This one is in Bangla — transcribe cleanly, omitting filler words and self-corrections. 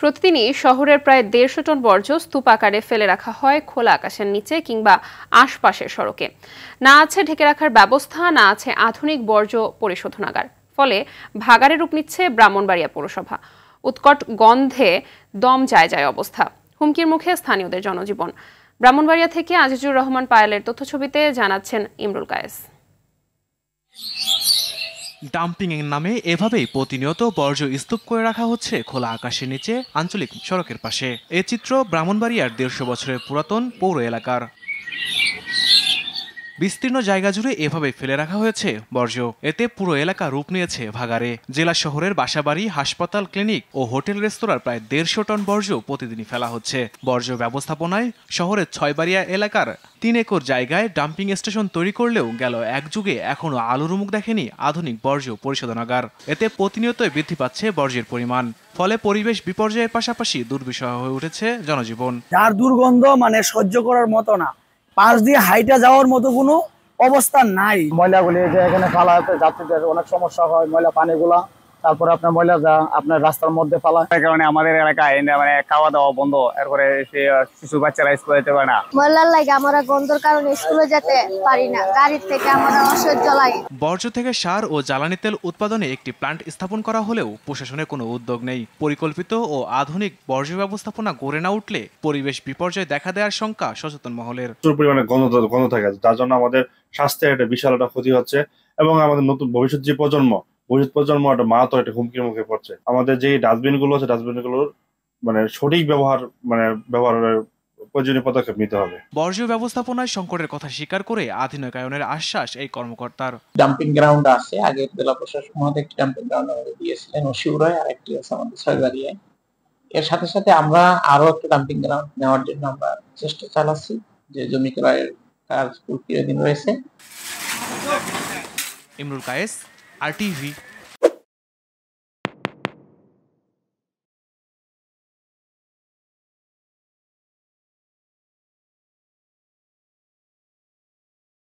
প্রতিদিনই শহরের প্রায় ১৫০ টন বর্জ্য স্তূপ আকারে ফেলে রাখা হয় খোলা আকাশের নিচে কিংবা আশপাশের সড়কে। না আছে ঢেকে রাখার ব্যবস্থা, না আছে আধুনিক বর্জ্য পরিশোধনাগার। ফলে ভাগাড়ে রূপ নিচ্ছে ব্রাহ্মণবাড়িয়া পৌরসভা। উৎকট গন্ধে দম যায় যায় অবস্থা। হুমকির মুখে স্থানীয়দের জনজীবন। ব্রাহ্মণবাড়িয়া থেকে আজিজুর রহমান পায়েলের তথ্যছবিতে জানাচ্ছেন ইমরুল কায়েস। ডাম্পিং এর নামে এভাবেই প্রতিনিয়ত বর্জ্য স্তূপ করে রাখা হচ্ছে খোলা আকাশের নিচে আঞ্চলিক সড়কের পাশে। এই চিত্র ব্রাহ্মণবাড়িয়ার ১৫০ বছরের পুরাতন পৌর এলাকার। বিস্তীর্ণ জায়গা জুড়ে এভাবে ফেলে রাখা হয়েছে বর্জ্য। এতে পুরো এলাকা রূপ নিয়েছে ভাগাড়ে। জেলা শহরের বাসাবাড়ি, হাসপাতাল, ক্লিনিক ও হোটেল রেস্তোরাঁর প্রায় ১৫০ টন বর্জ্য প্রতিদিনই ফেলা হচ্ছে। বর্জ্য ব্যবস্থাপনায় শহরের ছয়বাড়িয়া এলাকার ৩ একর জায়গায় ডাম্পিং স্টেশন তৈরি করলেও গেল এক যুগে এখনো আলোর মুখ দেখেনি আধুনিক বর্জ্য পরিশোধনাগার। এতে প্রতিনিয়তই বৃদ্ধি পাচ্ছে বর্জ্যের পরিমাণ। ফলে পরিবেশ বিপর্যয়ের পাশাপাশি দুর্বিষহ হয়ে উঠেছে জনজীবন। যার দুর্গন্ধ সহ্য করার মতো না, পাশ দিয়ে হাইটা যাওয়ার মতো কোনো অবস্থা নাই। ময়লাগুলি যে এখানে ফালাতে যাত্রীদের অনেক সমস্যা হয়, ময়লা পানিগুলা, তারপরে আপনার ময়লা আপনার রাস্তার মধ্যে ফালা। এই কারণে আমাদের এলাকায় খাওয়া দাওয়া বন্ধ, এরপরে শিশু বাচ্চারা স্কুলে যেতে পারে না। ময়লার লাগে আমরা গন্ধর কারণে স্কুলে যেতে পারি না, গাড়ির থেকে আমরা অসহ্য লাগে। বর্জ্য থেকে সার ও জ্বালানি তেল উৎপাদনে একটি প্ল্যান্ট স্থাপন করা হলেও প্রশাসনের কোনো উদ্যোগ নেই। পরিকল্পিত ও আধুনিক বর্জ্য ব্যবস্থাপনা গড়ে না উঠলে পরিবেশ বিপর্যয় দেখা দেওয়ার শঙ্কা সচেতন মহলের। প্রচুর পরিমাণে গন্ধ থাকে, যার জন্য আমাদের স্বাস্থ্যের একটা বিশাল একটা ক্ষতি হচ্ছে এবং আমাদের নতুন ভবিষ্যৎ যে প্রজন্ম একটা মারাত্মক একটা হুমকির মুখে পড়ছে। আমাদের যে ডাস্টবিন গুলো আছে, ডাস্টবিন গুলোর সঠিক ব্যবহারের প্রয়োজনীয় পদক্ষেপ নিতে হবে। বর্জ্য ব্যবস্থাপনায় সংকটের কথা স্বীকার করে আধুনিকায়নের আশ্বাস এই কর্মকর্তার। ডাম্পিং গ্রাউন্ড আছে, আগে জেলা প্রশাসন মহোদয় একটি ডাম্পিং গ্রাউন্ড আমাদের দিয়েছিলেন শিউরায়, আর একটি আছে আমাদের ছয়বাড়িয়ায়। এর সাথে সাথে আমরা আরো একটা ডাম্পিং গ্রাউন্ড নেওয়ার জন্য আমরা চেষ্টা চালাচ্ছি, যে জমি ক্রয়ের কাজ প্রক্রিয়াধীন রয়েছে। ইমরুল কায়েস, RTV।